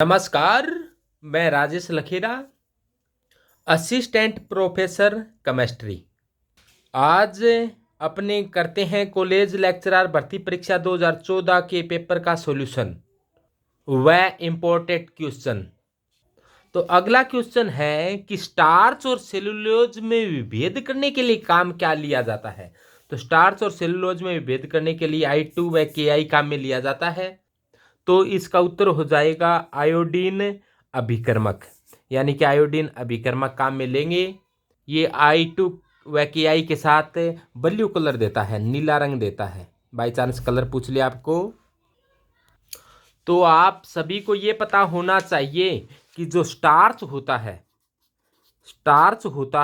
नमस्कार। मैं Rajesh Lakhera, assistant professor chemistry. आज अपने करते हैं कॉलेज लेक्चरर भर्ती परीक्षा 2014 के पेपर का सॉल्यूशन, वह इम्पोर्टेंट क्वेश्चन। तो अगला क्वेश्चन है कि स्टार्च और सेलुलोज में विभेद करने के लिए काम क्या लिया जाता है। तो स्टार्च और सेलुलोज में विभेद करने के लिए I2 व KI काम में लिया जाता है। तो इसका उत्तर हो जाएगा आयोडीन अभिकर्मक, यानी कि आयोडीन अभिकर्मक काम में लेंगे। ये I2 व KI के साथ ब्लू कलर देता है, नीला रंग देता है। बाई चांस कलर पूछ लिया आपको तो आप सभी को ये पता होना चाहिए कि जो स्टार्च होता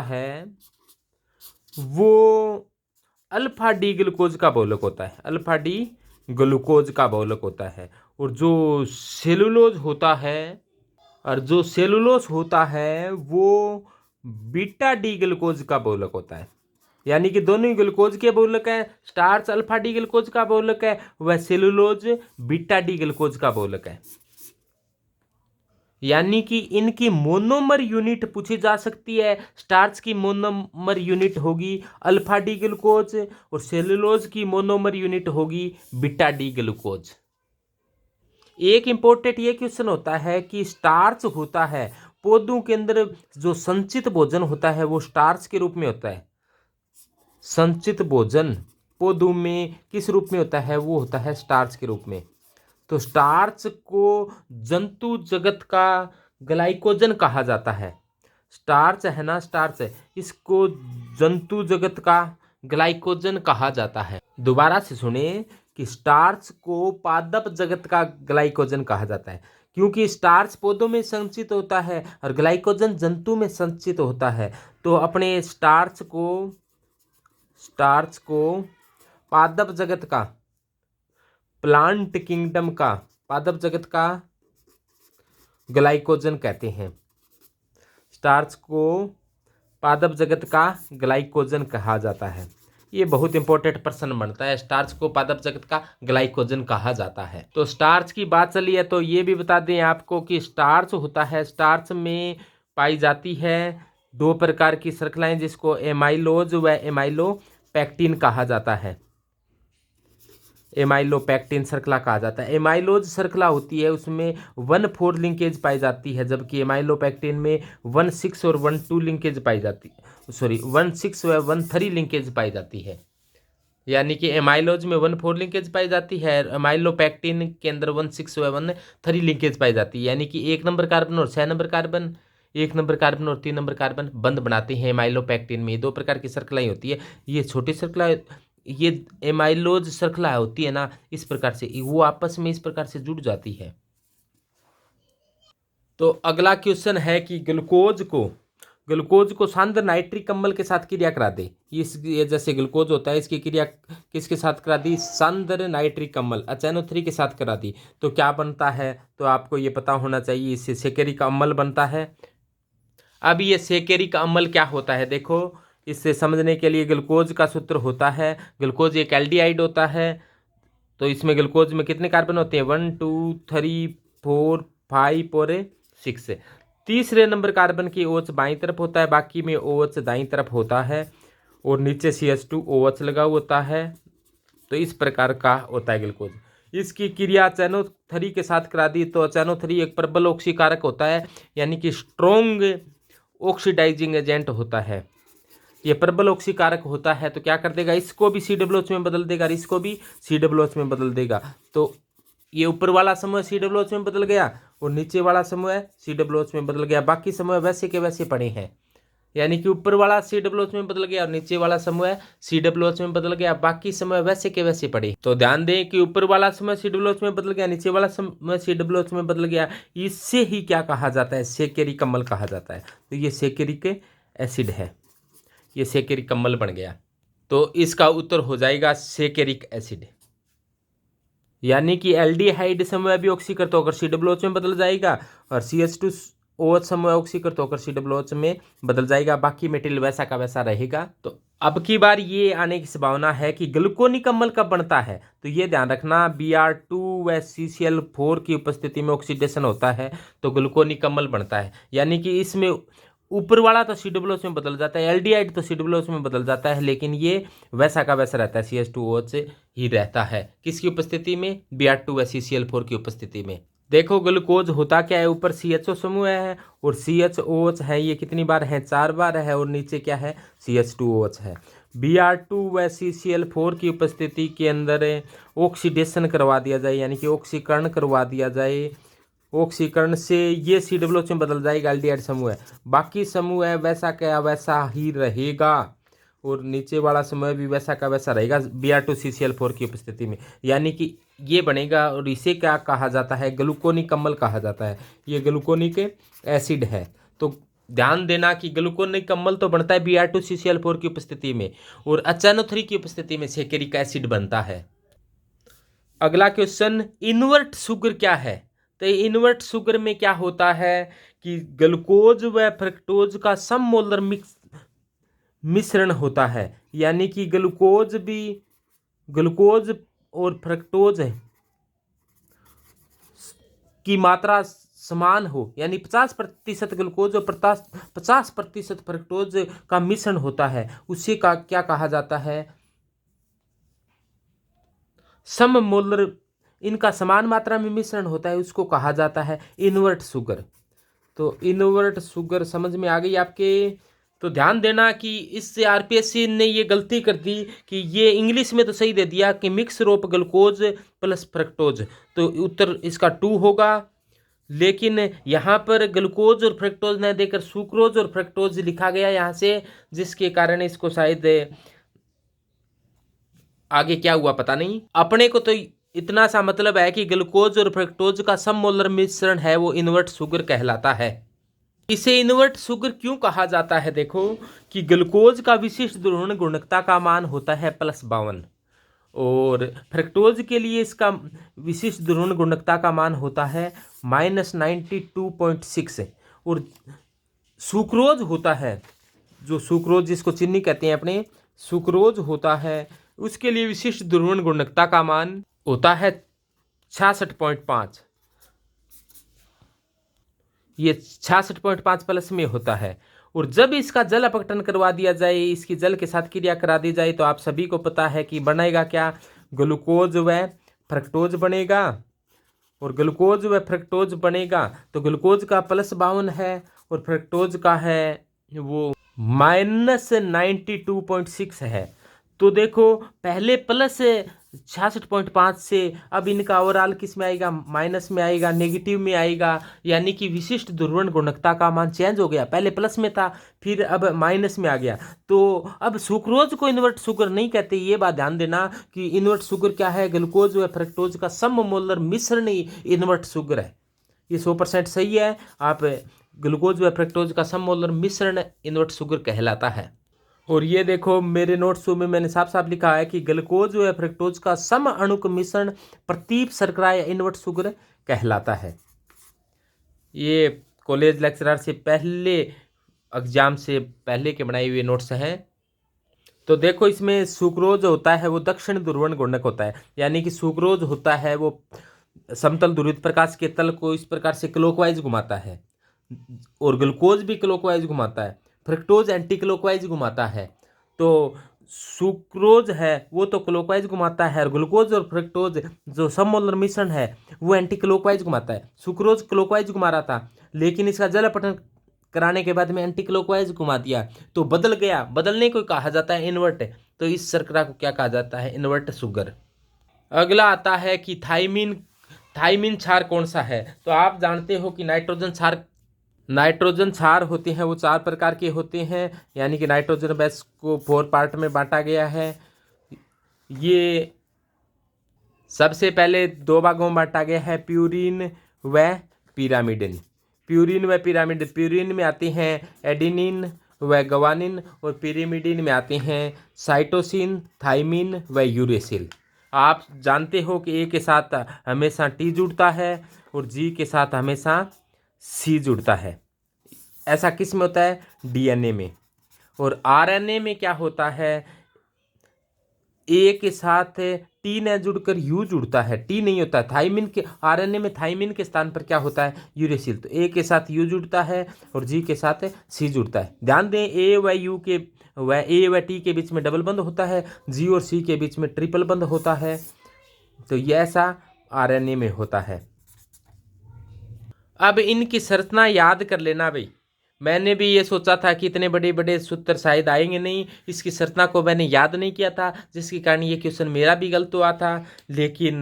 है वो अल्फा डी ग्लूकोज का बहुलक होता है, अल्फा डी ग्लूकोज का बहुलक होता है। और जो सेलुलोज होता है वो बीटा डी ग्लूकोज का बहुलक होता है। यानी कि दोनों ही ग्लूकोज के बहुलक है। स्टार्च अल्फा डी ग्लूकोज का बहुलक है, वह सेलुलोज बीटा डी ग्लूकोज का बहुलक है। यानी कि इनकी मोनोमर यूनिट पूछी जा सकती है। स्टार्च की मोनोमर यूनिट होगी अल्फा डी ग्लूकोज और सेलुलोज की मोनोमर यूनिट होगी बीटा डी ग्लूकोज। एक इंपॉर्टेंट ये क्वेश्चन होता है कि स्टार्च होता है पौधों के अंदर, जो संचित भोजन होता है वो स्टार्च के रूप में होता है। संचित भोजन पौधों में किस रूप में होता है? वो होता है स्टार्च के रूप में। तो स्टार्च को जंतु जगत का ग्लाइकोजन कहा जाता है। स्टार्च है ना, स्टार्च है, इसको जंतु जगत का ग्लाइकोजन कहा जाता है। दोबारा से सुने कि स्टार्च को पादप जगत का ग्लाइकोजन कहा जाता है, क्योंकि स्टार्च पौधों में संचित होता है और ग्लाइकोजन जंतु में संचित होता है। तो अपने स्टार्च को पादप जगत का, प्लांट किंगडम का पादप जगत का ग्लाइकोजन कहते हैं। स्टार्च को पादप जगत का ग्लाइकोजन कहा जाता है। ये बहुत इंपॉर्टेंट प्रश्न बनता है, स्टार्च को पादप जगत का ग्लाइकोजन कहा जाता है। तो स्टार्च की बात चली है तो ये भी बता दें आपको कि स्टार्च होता है, स्टार्च में पाई जाती है दो प्रकार की श्रृंखलाएं, जिसको एमाइलोज व एमाइलोपेक्टिन कहा जाता है। एमाइलोपेक्टिन श्रृंखला कहा जाता है। एमाइलोज श्रृंखला होती है उसमें 1,4 लिंकेज पाई जाती है, जबकि एमाइलोपेक्टिन में 1,6 और 1,2 लिंकेज पाई जाती है। 1,6 व 1,3 लिंकेज पाई जाती है। यानी कि एमाइलोज में 1,4 लिंकेज पाई जाती है, एमाइलोपेक्टिन के अंदर 1,6 व 1,3 लिंकेज पाई जाती है। यानी कि 1 नंबर कार्बन और 6 नंबर कार्बन, 1 नंबर कार्बन और 3 नंबर कार्बन बंध बनाते हैं एमाइलोपेक्टिन में। दो प्रकार की श्रृंखलाएं होती है। ये छोटी श्रृंखला, ये एमाइलोज श्रृंखला होती है ना, इस प्रकार से वो आपस में इस प्रकार से जुड़ जाती है। तो अगला क्वेश्चन है कि ग्लूकोज को सांद्र नाइट्रिक अम्ल के साथ क्रिया करा दे। ये जैसे ग्लूकोज होता है, इसकी क्रिया किसके साथ करा दी? सांद्र नाइट्रिक अम्ल HNO3 के साथ करा दी। तो क्या बनता है? तो आपको ये पता होना चाहिए, इससे सेकेरिक अम्ल बनता है। अब ये सेकेरिक अम्ल क्या होता है देखो, इससे समझने के लिए ग्लूकोज का सूत्र होता है, ग्लूकोज एक एल्डिहाइड होता है। तो इसमें ग्लूकोज में कितने कार्बन होते हैं? 1 2 3 4 5 और 6। तीसरे नंबर कार्बन की OH बाईं तरफ होता है, बाकी में OH दाईं तरफ होता है और नीचे CH2OH लगा होता है। तो इस प्रकार का होता है ग्लूकोज। इसकी क्रिया HNO3 के साथ करा दी तो HNO3 एक प्रबल ऑक्सीकारक होता है, यानी कि स्ट्रोंग ऑक्सीडाइजिंग एजेंट होता है। ये प्रबल ऑक्सीकारक होता है तो क्या कर देगा? इसको भी COOH में बदल देगा और इसको भी COOH में बदल देगा। तो ये ऊपर वाला समूह COOH में बदल गया और नीचे वाला समूह COOH में बदल गया। बाकी समूह वैसे के वैसे पड़े हैं, यानी कि ऊपर वाला COOH में बदल गया और नीचे वाला समूह COOH में बदल गया, बाकी समूह वैसे के वैसे पड़े। तो ध्यान दें कि ऊपर वाला समूह COOH में बदल गया, नीचे वाला समूह COOH में बदल गया। इससे ही क्या कहा जाता है? सेकेरिक अम्ल कहा जाता है। तो ये सेकेरिक एसिड है, ये सेकेरिक अम्ल बन गया। तो इसका उत्तर हो जाएगा सेकेरिक एसिड। यानी कि एल्डिहाइड समूह भी ऑक्सीकृत होकर COOH में बदल जाएगा और CH2 OH समूह ऑक्सीकृत होकर COOH में बदल जाएगा, बाकी मेटेरियल वैसा का वैसा रहेगा। तो अब की बार ये आने की संभावना है कि ग्लूकोनिक अम्ल कब बनता है, तो ये ध्यान रखना Br2 व CCl4 की उपस्थिति में ऑक्सीडेशन होता है तो ग्लूकोनिक अम्ल बनता है। यानी कि इसमें ऊपर वाला तो COOH में बदल जाता है, एल्डिहाइड तो COOH में बदल जाता है, लेकिन ये वैसा का वैसा रहता है, CH2OH ही रहता है। किसकी उपस्थिति में? Br2 व CCl4 की उपस्थिति में। देखो ग्लूकोज होता क्या है, ऊपर CHO समूह है और CHOH है, ये कितनी बार है? 4 बार है, और नीचे क्या है? CH2OH है। Br2 व CCl4 की उपस्थिति के अंदर ऑक्सीडेशन करवा दिया जाए, यानी कि ऑक्सीकरण करवा दिया जाए। ऑक्सीकरण से ये COOH में बदल जाएगा, एल्डिहाइड समूह है। बाकी समूह है वैसा क्या वैसा ही रहेगा, और नीचे वाला समूह भी वैसा का वैसा रहेगा Br2 CCl4 की उपस्थिति में, यानी कि ये बनेगा। और इसे क्या कहा जाता है? ग्लूकोनिक अम्ल कहा जाता है। ये ग्लूकोनिक एसिड है। तो ध्यान देना कि ग्लूकोनिक अम्ल तो बनता है Br2 CCl4 की उपस्थिति में, और HNO3 की उपस्थिति में सैकरिक एसिड बनता है। अगला क्वेश्चन, इन्वर्ट शुगर क्या है? तो इन्वर्ट शुगर में क्या होता है कि ग्लूकोज व फ्रक्टोज का सममोलर मिश्रण होता है, यानी कि ग्लूकोज और फ्रक्टोज की मात्रा समान हो, यानी 50% ग्लूकोज और 50% फ्रक्टोज का मिश्रण होता है, उसे का क्या कहा जाता है? सममोलर, इनका समान मात्रा में मिश्रण होता है, उसको कहा जाता है इन्वर्ट शुगर। तो इन्वर्ट शुगर समझ में आ गई आपके? तो ध्यान देना कि इससे RPSC ने ये गलती कर दी कि ये इंग्लिश में तो सही दे दिया कि mixer of glucose plus fructose, तो उत्तर इसका 2 होगा। लेकिन यहाँ पर ग्लूकोज और फ्रक्टोज न देकर सुक्रोज और फ्रक्टोज लिखा गया यहाँ से, जिसके कारण इसको शायद आगे क्या हुआ पता नहीं। अपने को तो इतना सा मतलब है कि ग्लूकोज और फ्रक्टोज का सममोलर मिश्रण है वो इन्वर्ट शुगर कहलाता है। इसे इन्वर्ट शुगर क्यों कहा जाता है? देखो कि ग्लूकोज का विशिष्ट ध्रुवण गुणकता का मान होता है +52, और फ्रक्टोज के लिए इसका विशिष्ट ध्रुवण गुणकता का मान होता है -92.6, और सुक्रोज होता है, जो सुक्रोज जिसको चीनी कहते हैं अपने, सुक्रोज होता है, उसके लिए विशिष्ट ध्रुवण गुणकता का मान होता है 66.5। ये 66.5 प्लस में होता है। और जब इसका जल अपघटन करवा दिया जाए, इसकी जल के साथ क्रिया करा दी जाए, तो आप सभी को पता है कि बनेगा क्या? ग्लूकोज व फ्रक्टोज बनेगा, और ग्लूकोज व फ्रक्टोज बनेगा तो ग्लूकोज का +52 है और फ्रक्टोज का है वो -92.6 है। तो देखो पहले +66.5 से अब इनका ओवरऑल किस में आएगा? माइनस में आएगा, नेगेटिव में आएगा, यानी कि विशिष्ट ध्रुवण गुणकता का मान चेंज हो गया। पहले प्लस में था, फिर अब माइनस में आ गया। तो अब सुक्रोज को इन्वर्ट शुगर नहीं कहते, ये बात ध्यान देना कि इन्वर्ट शुगर क्या है? ग्लूकोज व फ्रक्टोज का सममोलर मिश्रण ही इन्वर्ट शुगर है। ये 100% सही है। आप ग्लूकोज व फ्रक्टोज का सममोलर मिश्रण इन्वर्ट शुगर कहलाता है। और ये देखो मेरे नोट्स में मैंने साफ साफ लिखा है कि ग्लूकोज व फ्रक्टोज का सम अणुक मिश्रण प्रतीप शर्करा या इन्वर्ट शुगर कहलाता है। ये कॉलेज लेक्चरर से पहले एग्जाम से पहले के बनाए हुए नोट्स हैं। तो देखो इसमें सुक्रोज होता है वो दक्षिण ध्रुवण गुणक होता है, यानी कि सुक्रोज होता है वो समतल ध्रुवित प्रकाश के तल को इस प्रकार से क्लॉकवाइज घुमाता है, और ग्लूकोज भी क्लॉकवाइज घुमाता है, फ्रक्टोज एंटी क्लॉकवाइज घुमाता है। तो सुक्रोज है वो तो क्लॉकवाइज घुमाता है, और ग्लूकोज और फ्रक्टोज जो सममोलर मिश्रण है वो एंटी क्लॉकवाइज घुमाता है। सुक्रोज क्लॉकवाइज घुमा रहा था, लेकिन इसका जल अपघटन कराने के बाद में एंटी क्लॉकवाइज घुमा दिया तो बदल गया। बदलने को कहा जाता है इन्वर्ट। तो इस शर्करा को क्या कहा जाता है? Invert sugar. अगला आता है कि थाइमिन क्षार कौन सा है? तो आप जानते हो कि नाइट्रोजन क्षार होते हैं वो 4 प्रकार के होते हैं, यानी कि नाइट्रोजन बेस को 4 पार्ट में बांटा गया है। ये सबसे पहले 2 भागों में बांटा गया है, प्यूरिन व पिरामिडिन। प्यूरिन में आते हैं एडेनिन व ग्वानिन, और पिरिमिडिन में आते हैं साइटोसिन, थाइमिन व यूरेसिल। आप जानते हो कि ए के साथ हमेशा टी जुड़ता है और जी के साथ हमेशा सी जुड़ता है। ऐसा किस में होता है? डीएनए में। और आरएनए में क्या होता है? ए के साथ टी न जुड़कर यू जुड़ता है, टी नहीं होता है। थाइमिन के आरएनए में थाइमिन के स्थान पर क्या होता है? यूरेसिल। तो ए के साथ यू जुड़ता है और जी के साथ सी जुड़ता है। ध्यान दें, ए व यू के ए व टी के बीच में डबल बंद होता है, जी और सी के बीच में ट्रिपल बंद होता है। तो ये ऐसा आरएनए में होता है। अब इनकी संरचना याद कर लेना भाई। मैंने भी ये सोचा था कि इतने बड़े बड़े सूत्र शायद आएंगे नहीं, इसकी संरचना को मैंने याद नहीं किया था, जिसके कारण ये क्वेश्चन मेरा भी गलत हुआ था। लेकिन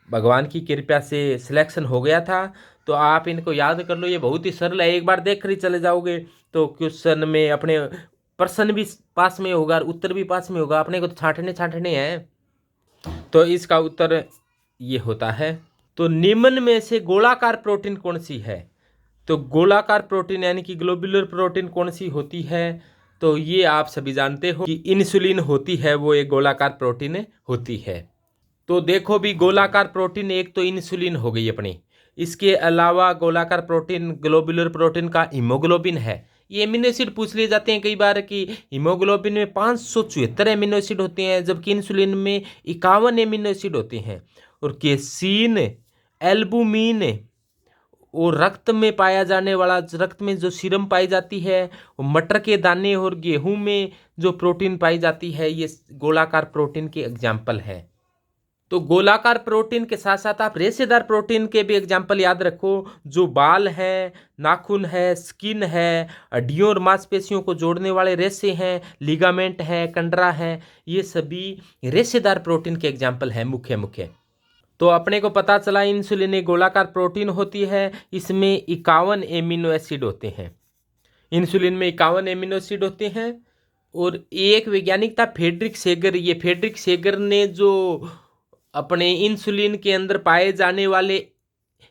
भगवान की कृपा से सिलेक्शन हो गया था। तो आप इनको याद कर लो, ये बहुत ही सरल है, एक बार देख कर ही चले जाओगे तो क्वेश्चन में अपने प्रश्न भी पास में होगा और उत्तर भी पास में होगा। अपने को तो छांटने हैं। तो इसका उत्तर ये होता है। तो निम्न में से गोलाकार प्रोटीन कौन सी है? तो गोलाकार प्रोटीन यानी कि ग्लोबुलर प्रोटीन कौन सी होती है? तो ये आप सभी जानते हो कि इंसुलिन होती है, वो एक गोलाकार प्रोटीन होती है। तो देखो भी, गोलाकार प्रोटीन एक तो इंसुलिन हो गई अपनी, इसके अलावा गोलाकार प्रोटीन ग्लोबुलर प्रोटीन का हीमोग्लोबिन है। ये एमिनो एसिड पूछ लिए जाते हैं कई बार कि हीमोग्लोबिन में 574 एमिनो एसिड होते हैं, जबकि इंसुलिन में 51 एमिनो एसिड होते हैं। और केसीन, एल्बुमिन और रक्त में पाया जाने वाला, रक्त में जो सीरम पाई जाती है, मटर के दाने और गेहूं में जो प्रोटीन पाई जाती है, ये गोलाकार प्रोटीन के एग्जाम्पल है। तो गोलाकार प्रोटीन के साथ साथ आप रेशेदार प्रोटीन के भी एग्जाम्पल याद रखो। जो बाल है, नाखून है, स्किन है, हड्डियों और मांसपेशियों को जोड़ने वाले रेशे हैं, लिगामेंट है, कंडरा है, ये सभी रेशेदार प्रोटीन के एग्जाम्पल हैं मुख्य। तो अपने को पता चला इंसुलिन एक गोलाकार प्रोटीन होती है, इसमें 51 एमिनो एसिड होते हैं। इंसुलिन में 51 एमिनो एसिड होते हैं। और एक वैज्ञानिक था फ्रेडरिक सेगर। ये फ्रेडरिक सेगर ने जो अपने इंसुलिन के अंदर पाए जाने वाले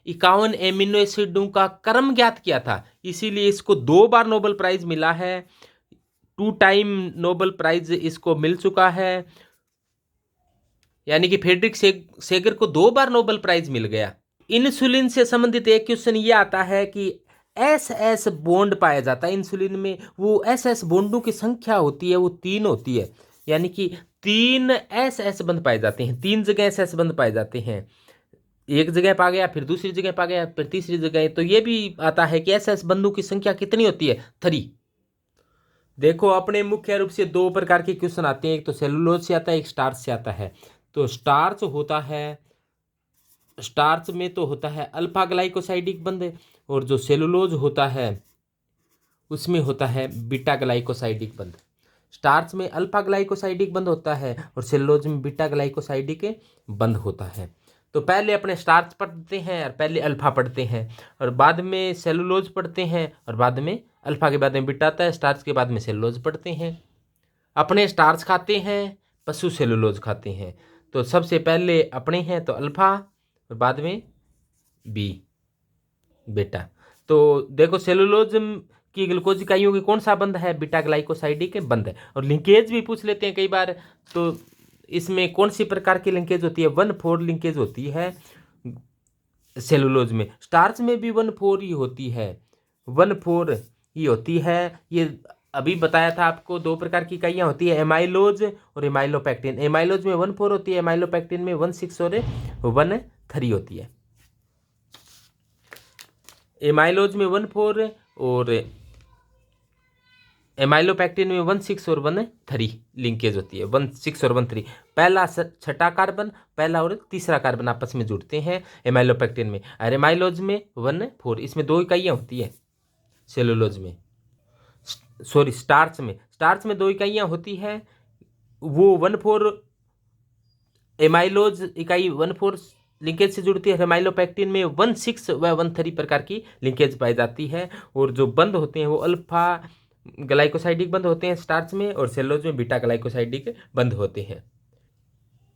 51 एमिनो एसिडों का क्रम ज्ञात किया था, इसीलिए इसको 2 बार नोबेल प्राइज मिला है। 2 टाइम नोबेल प्राइज इसको मिल चुका है। यानी कि फ्रेडरिक सेगर को 2 बार नोबेल प्राइज मिल गया। इंसुलिन से संबंधित एक क्वेश्चन ये आता है कि एस बॉन्ड पाया जाता है इंसुलिन में, वो एस बॉन्डों की संख्या होती है वो 3 होती है। यानी कि 3 एस बंध पाए जाते हैं, 3 जगह एस बंध पाए जाते हैं। एक जगह पा गया, फिर दूसरी जगह पा गया, फिर तीसरी जगह। तो ये भी आता है कि एस बंधों की संख्या कितनी होती है? 3। देखो, अपने मुख्य रूप से 2 प्रकार के क्वेश्चन आते हैं, एक तो सेलुलोज से आता है, एक स्टार्च से आता है। तो स्टार्च होता है, स्टार्च में तो होता है अल्फा ग्लाइकोसाइडिक बंध, और जो सेलुलोज होता है उसमें होता है बीटा ग्लाइकोसाइडिक बंध। स्टार्च में अल्फा ग्लाइकोसाइडिक बंध होता है और सेलुलोज में बीटा ग्लाइकोसाइडिक बंध होता है। तो पहले अपने स्टार्च पढ़ते हैं और पहले अल्फा पढ़ते हैं, और बाद में सेलुलोज पढ़ते हैं, और बाद में अल्फा के बाद में बीटा आता है, स्टार्च के बाद में सेलुलोज पढ़ते हैं। अपने स्टार्च खाते हैं, पशु सेलुलोज खाते हैं। तो सबसे पहले अपने हैं तो अल्फा, और बाद में बी बीटा। तो देखो, सेलुलोज की ग्लूकोज इकाइयों की कौन सा बंध है? बीटा ग्लाइकोसाइडिक बंध है। और लिंकेज भी पूछ लेते हैं कई बार, तो इसमें कौन सी प्रकार की लिंकेज होती है? 1,4 लिंकेज होती है सेलुलोज में। स्टार्च में भी 1,4 ही होती है, 1,4 ही होती है। ये अभी बताया था आपको, 2 प्रकार की इकाइयाँ होती है, एमाइलोज और एमाइलोपेक्टिन। एमाइलोज में 1,4 होती है, एमाइलोपेक्टिन में 1,6 और 1,3 होती है। एमाइलोज में 1,4 और एमाइलोपेक्टिन में 1,6 और 1,3 लिंकेज होती है। 1,6 और 1,3, पहला छठा कार्बन, पहला और तीसरा कार्बन आपस में जुड़ते हैं एमाइलोपेक्टिन में। और एमाइलोज में 1,4, इसमें 2 इकाइयाँ होती है। सेलुलोज में, सॉरी स्टार्च में 2 इकाइयाँ होती है, वो 1,4 एमाइलोज इकाई 1,4 लिंकेज से जुड़ती है। एमाइलोपेक्टिन में 1,6 व 1,3 प्रकार की लिंकेज पाई जाती है। और जो बंध होते हैं वो अल्फा ग्लाइकोसाइडिक बंध होते हैं स्टार्च में, और सेलुलोज में बीटा ग्लाइकोसाइडिक बंध होते हैं।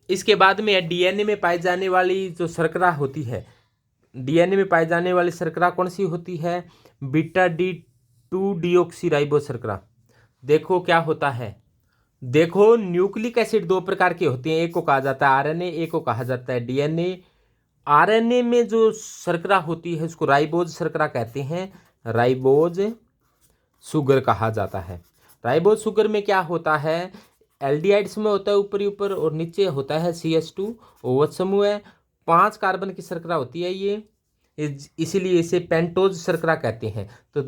इसके बाद में डीएनए में पाई जाने वाली जो शर्करा होती है, डीएनए में पाई जाने वाली शर्करा कौन सी होती है? बीटा D2 डीऑक्सीराइबो शर्करा। देखो क्या होता है, देखो न्यूक्लिक एसिड 2 प्रकार के होते हैं, एक को कहा जाता है आरएनए, एक को कहा जाता है डीएनए। आरएनए में जो शर्करा होती है उसको राइबोज शर्करा कहते हैं, राइबोज शुगर कहा जाता है। राइबोज शुगर में क्या होता है, एल्डिहाइड्स में होता है ऊपर ही ऊपर, और नीचे होता है CH2 OH समूह है। 5 कार्बन की शर्करा होती है ये, इसीलिए इसे पेंटोज शर्करा कहते हैं। तो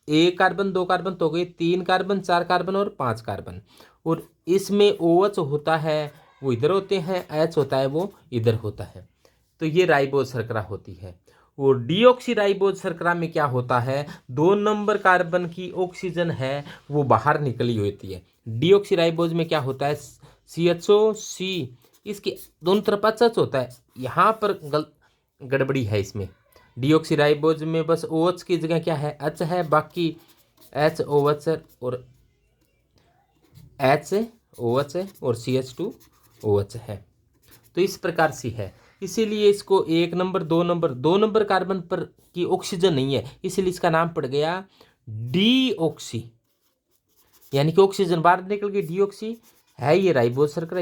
1 कार्बन 2 कार्बन तो हो गए, 3 कार्बन 4 कार्बन और 5 कार्बन, और इसमें OH होता है वो इधर होते हैं, H होता है वो इधर होता है। तो ये राइबोज शर्करा होती है। और डीऑक्सी राइबोज शर्करा में क्या होता है, 2 नंबर कार्बन की ऑक्सीजन है वो बाहर निकली होती है। डीऑक्सी राइबोज में क्या होता है, CHO इसके दोनों तरफ HH होता है। यहाँ पर गड़बड़ी है इसमें, डीऑक्सी राइबोज में बस OH की जगह क्या है, H है, बाकी HOH और HOH और CH2OH है। तो इस प्रकार से है, इसीलिए इसको 1 नंबर 2 नंबर कार्बन पर की ऑक्सीजन नहीं है, इसीलिए इसका नाम पड़ गया डीऑक्सी, यानी कि ऑक्सीजन बाहर निकल गई, डीऑक्सी है ये राइबोज शर्करा।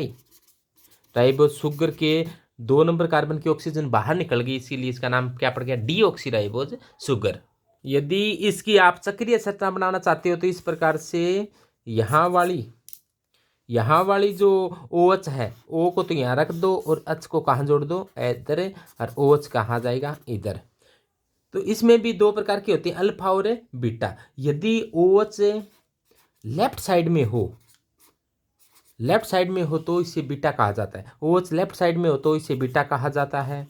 राइबोज शुगर के 2 नंबर कार्बन की ऑक्सीजन बाहर निकल गई, इसीलिए इसका नाम क्या पड़ गया, डीऑक्सी राइबोज शुगर। यदि इसकी आप चक्रीय संरचना बनाना चाहते हो तो इस प्रकार से यहाँ वाली जो OH है, O को तो यहाँ रख दो और H को कहाँ जोड़ दो, इधर, और OH कहाँ जाएगा, इधर। तो इसमें भी 2 प्रकार की होती है, अल्फा और बीटा। यदि OH लेफ्ट साइड में हो तो इसे बीटा कहा जाता है, OH लेफ्ट साइड में हो तो इसे बीटा कहा जाता है।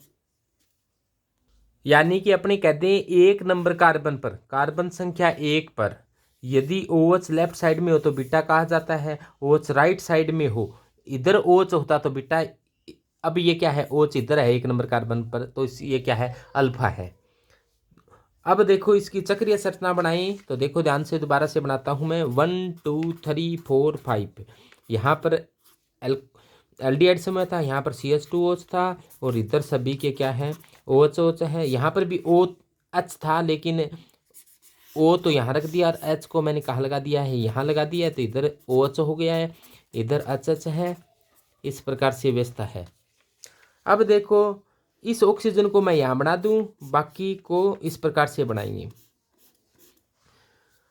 यानी कि अपने कहते हैं 1 नंबर कार्बन पर, कार्बन संख्या 1 पर यदि OH लेफ्ट साइड में हो तो बीटा कहा जाता है, OH राइट साइड में हो, इधर OH होता तो बीटा। अब ये क्या है, OH इधर है 1 नंबर कार्बन पर, तो ये क्या है, अल्फा है। अब देखो इसकी चक्रीय संरचना बनाई, तो देखो ध्यान से, दोबारा से बनाता हूं मैं, 1 2 3 4 5। यहाँ पर एल्डिहाइड समूह था, यहाँ पर CH2OH था, और इधर सभी के क्या है, OH है। यहाँ पर भी OH था, लेकिन O तो यहाँ रख दिया और H को मैंने कहाँ लगा दिया है, यहाँ लगा दिया है, तो इधर OH हो गया है, इधर HH है। इस प्रकार से व्यवस्था है। अब देखो इस ऑक्सीजन को मैं यहाँ बना दूं, बाकी को इस प्रकार से बनाएंगे।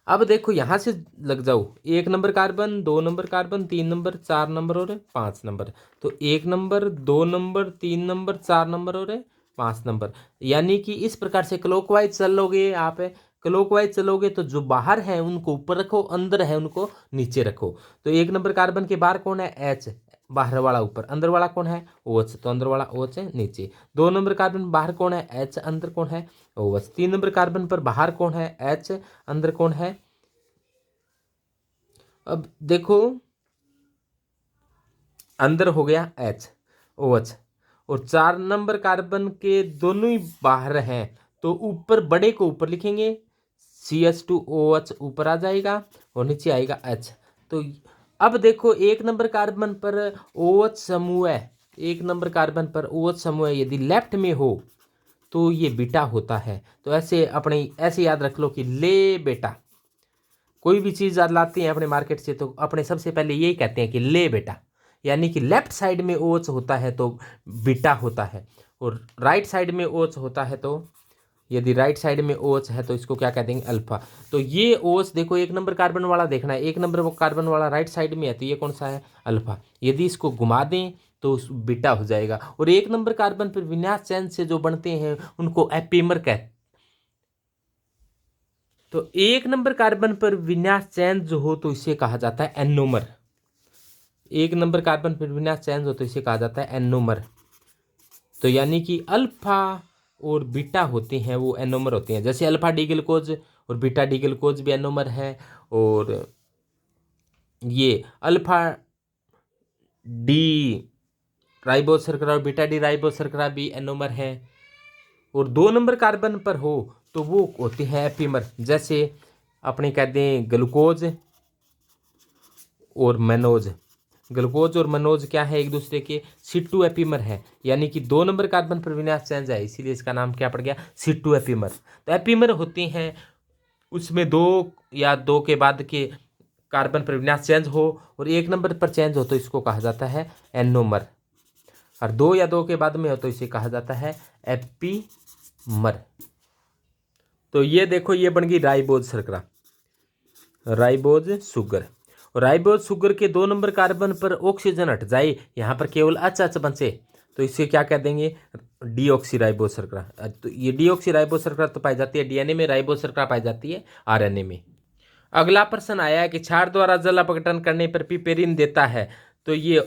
अब देखो यहाँ से लग जाओ, 1 number carbon 2 number carbon 3 number 4 number और 5 नंबर, तो 1 नंबर 2 नंबर 3 नंबर 4 नंबर और 5 नंबर। यानी कि इस प्रकार से क्लॉकवाइज चलोगे आप, क्लॉकवाइज चलोगे तो जो बाहर है उनको ऊपर रखो, अंदर है उनको नीचे रखो। तो 1 नंबर कार्बन के बाहर कौन है, H, बाहर वाला ऊपर, अंदर वाला कौन है, OH, तो अंदर वाला OH है नीचे। 2 नंबर कार्बन बाहर कौन है, H, अंदर कौन है, OH। 3 नंबर कार्बन पर बाहर कौन है, H, अंदर कौन है। अब देखो अंदर हो गया OH, और 4 नंबर कार्बन के दोनों ही बाहर हैं, तो ऊपर बड़े को ऊपर लिखेंगे, CH2OH ऊपर आ जाएगा और नीचे आएगा H। तो अब देखो 1 नंबर कार्बन पर OH समूह है, 1 नंबर कार्बन पर OH समूह है, यदि लेफ्ट में हो तो ये बीटा होता है। तो ऐसे याद रख लो कि ले बेटा, कोई भी चीज़ लाते हैं अपने मार्केट से तो अपने सबसे पहले यही कहते हैं कि ले बेटा, यानी कि लेफ्ट साइड में OH होता है तो बीटा होता है, और राइट साइड में OH होता है तो, यदि राइट साइड में OH है तो इसको क्या कह देंगे, अल्फा। तो ये OH देखो 1 नंबर कार्बन वाला देखना है, 1 नंबर कार्बन वाला राइट साइड में है, तो ये कौन सा है, अल्फा। यदि इसको घुमा दें तो बीटा हो जाएगा। और 1 नंबर कार्बन पर विन्यास चैन से जो बनते हैं उनको एपीमर कहते। तो 1 नंबर कार्बन पर विन्यास चैन जो हो तो इसे कहा जाता है एनोमर। 1 नंबर कार्बन पर विन्यास चैन हो तो इसे कहा जाता है एनोमर। तो यानी कि अल्फा और बीटा होते हैं वो एनोमर होते हैं, जैसे अल्फा डी ग्लूकोज और बीटा डी ग्लूकोज भी एनोमर है, और ये अल्फा डी राइबोज शर्करा और बीटा डी राइबोज शर्करा भी एनोमर है। और 2 नंबर कार्बन पर हो तो वो होते हैं एपीमर, जैसे अपने कहते हैं ग्लूकोज और मनोज। ग्लूकोज और मनोज क्या है, एक दूसरे के C2 एपीमर है, यानी कि 2 नंबर कार्बन पर विन्यास चेंज है, इसीलिए इसका नाम क्या पड़ गया, C2 एपीमर। तो एपीमर होते हैं उसमें 2 या 2 के बाद के कार्बन पर विन्यास चेंज हो, और 1 नंबर पर चेंज हो तो इसको कहा जाता है एनोमर, और 2 या 2 के बाद में हो तो इसे कहा जाता है एपीमर। तो ये देखो ये बन गई राइबोज शर्करा, राइबोज शुगर। और राइबोज शुगर के 2 नंबर कार्बन पर ऑक्सीजन हट जाए, यहाँ पर केवल एच बचे, तो इसे क्या कह देंगे, डीऑक्सी राइबोज शर्करा। तो ये डीऑक्सी राइबोज शर्करा तो पाई जाती है डीएनए में, राइबोज शर्करा पाई जाती है आरएनए में। अगला प्रश्न आया है कि क्षार द्वारा जल अपघटन करने पर पिपेरिन देता है, तो ये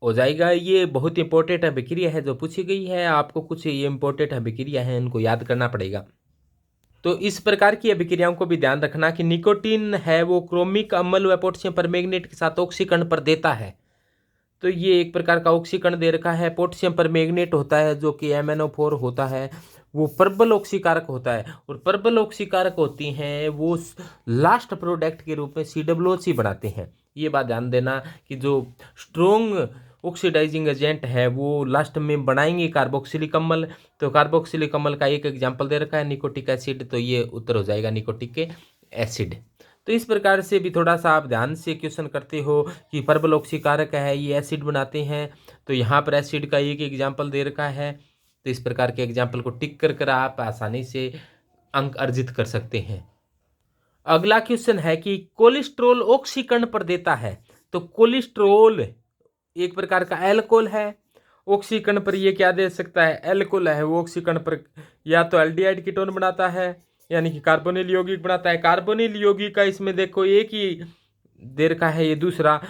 हो जाएगा, ये बहुत इंपॉर्टेंट अभिक्रिया है जो पूछी गई है, आपको कुछ ये इंपॉर्टेंट अभिक्रिया है इनको याद करना पड़ेगा। तो इस प्रकार की अभिक्रियाओं को भी ध्यान रखना कि निकोटीन है वो क्रोमिक अम्ल व पोटेशियम परमैंगनेट के साथ ऑक्सीकरण पर देता है, तो ये एक प्रकार का ऑक्सीकरण दे रखा है। पोटेशियम परमैंगनेट होता है जो कि MnO4 होता है, वो प्रबल ऑक्सीकारक होता है, और प्रबल ऑक्सीकारक होती हैं वो लास्ट प्रोडक्ट के रूप में COOH बनाते हैं। ये बात ध्यान देना कि जो स्ट्रोंग ऑक्सीडाइजिंग एजेंट है वो लास्ट में बनाएंगे कार्बोक्सिलिक अम्ल, तो कार्बोक्सिलिक अम्ल का एक एग्जाम्पल दे रखा है निकोटिक एसिड, तो ये उत्तर हो जाएगा निकोटिक एसिड। तो इस प्रकार से भी थोड़ा सा आप ध्यान से क्वेश्चन करते हो कि प्रबल ऑक्सीकारक है ये एसिड बनाते हैं, तो यहाँ पर एसिड का एक एग्जाम्पल दे रखा है, तो इस प्रकार के एग्जाम्पल को टिक कर आप आसानी से अंक अर्जित कर सकते हैं। अगला क्वेश्चन है कि कोलेस्ट्रॉल ऑक्सीकरण पर देता है, तो कोलेस्ट्रॉल एक प्रकार का एल्कोहल है, ऑक्सीकरण पर ये क्या दे सकता है, एल्कोहल है वो ऑक्सीकरण पर या तो एल्डिहाइड कीटोन बनाता है यानी कि कार्बोनिल यौगिक बनाता है। कार्बोनिल यौगिक का इसमें देखो एक ही दे रखा है, ये दूसरा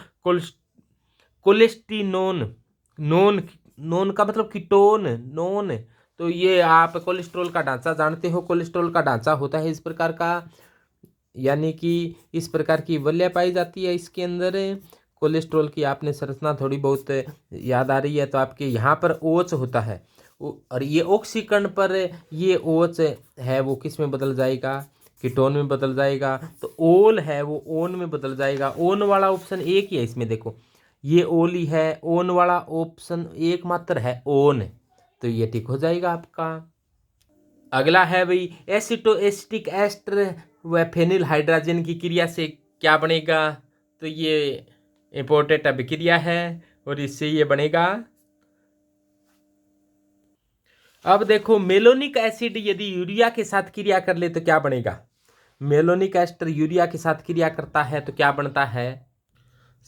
कोलेस्टिनोन, नोन का मतलब कीटोन, नोन, तो ये आप कोलेस्ट्रॉल का ढांचा जानते हो, कोलेस्ट्रॉल का ढांचा होता है इस प्रकार का, यानी कि इस प्रकार की वलय पाई जाती है इसके अंदर। कोलेस्ट्रॉल की आपने संरचना थोड़ी बहुत याद आ रही है, तो आपके यहाँ पर OH होता है, और ये ऑक्सीकरण पर ये OH है वो किस में बदल जाएगा, कीटोन में बदल जाएगा, तो ओल है वो ओन में बदल जाएगा। ओन वाला ऑप्शन एक ही है इसमें, देखो ये ओल ही है, ओन वाला ऑप्शन एकमात्र है ओन, तो ये ठीक हो जाएगा आपका। अगला है भाई एसिटो एसिटिक एस्टर व फेनिल हाइड्रोजन की क्रिया से क्या बनेगा, तो ये इंपॉर्टेंट अभिक्रिया है और इससे ये बनेगा। अब देखो मेलोनिक एसिड यदि यूरिया के साथ क्रिया कर ले तो क्या बनेगा, मेलोनिक एस्टर यूरिया के साथ क्रिया करता है तो क्या बनता है।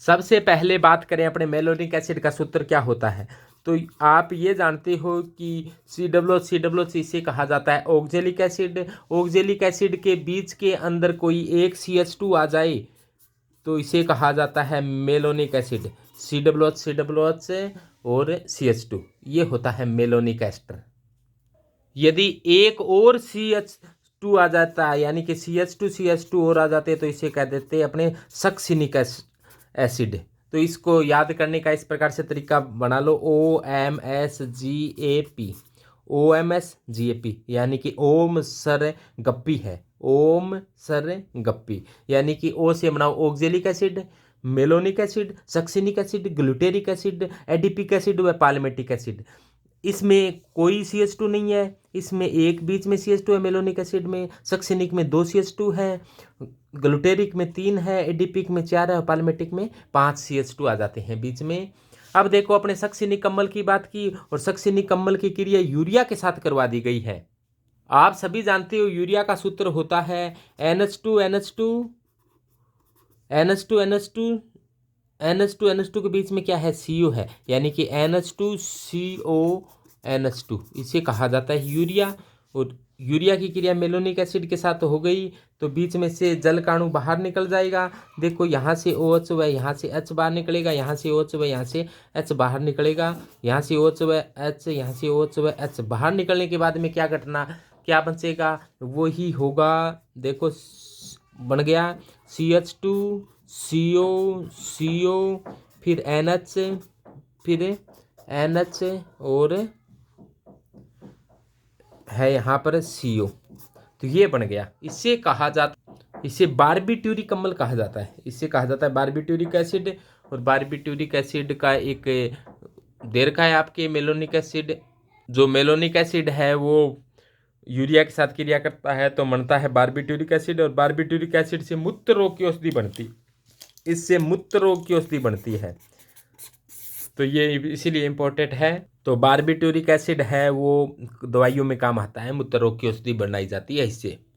सबसे पहले बात करें अपने मेलोनिक एसिड का सूत्र क्या होता है, तो आप ये जानते हो कि COOH इसे कहा जाता है ऑक्जेलिक एसिड। ऑक्जेलिक एसिड के बीच के अंदर कोई एक CH2 आ जाए तो इसे कहा जाता है मेलोनिक एसिड, COOH और CH2, ये होता है मेलोनिक एस्टर। यदि एक और CH2 आ जाता है यानी कि CH2 और आ जाते तो इसे कह देते हैं अपने सक्सिनिक एसिड। तो इसको याद करने का इस प्रकार से तरीका बना लो, OMSGAP यानी कि ओम सर गप्पी है, ओम सर गप्पी, यानी कि ओ से बनाओ oxalic acid, malonic acid, succinic acid, glutaric acid, adipic acid व पाल्मेटिक एसिड। इसमें कोई CH2 नहीं है, इसमें एक बीच में CH2 है मेलोनिक एसिड में, सक्सिनिक में 2 CH2 है, ग्लूटेरिक में 3 है, एडिपिक में 4 है और पाल्मेटिक में 5 CH2 आ जाते हैं बीच में। अब देखो अपने सक्सिनिक अम्ल की बात की, और सक्सिनिक अम्ल की क्रिया यूरिया के साथ करवा दी गई है। आप सभी जानते हो यूरिया का सूत्र होता है NH2 के बीच में क्या है, CO है, यानी कि NH2CONH2 इसे कहा जाता है यूरिया। और यूरिया की क्रिया मेलोनिक एसिड के साथ हो गई तो बीच में से जल का अणु बाहर निकल जाएगा। देखो यहाँ से OH व यहाँ से H बाहर निकलेगा, यहाँ से OH व यहाँ से H बाहर निकलेगा, यहाँ से OH व H, यहाँ से OH व H बाहर निकलने के बाद में क्या घटना क्या बचेगा, वही होगा, देखो बन गया CH2 CO फिर NH फिर NH और है यहाँ पर CO, तो ये बन गया। इसे कहा जाता, इसे बारबीट्यूरिक अम्ल कहा जाता है, इसे कहा जाता है बारबीट्यूरिक एसिड। और बारबीट्यूरिक एसिड का एक दे रखा है आपके मेलोनिक एसिड, जो मेलोनिक एसिड है वो यूरिया के साथ क्रिया करता है तो बनता है बारबीट्यूरिक एसिड। और बारबीट्यूरिक एसिड से मूत्र रोग की औषधि बनती, इससे मूत्र रोग की औषधि बनती है, तो ये इसीलिए इम्पोर्टेंट है। तो बारबीट्यूरिक एसिड है वो दवाइयों में काम आता है, मूत्र रोग की औषधि बनाई जाती है इससे।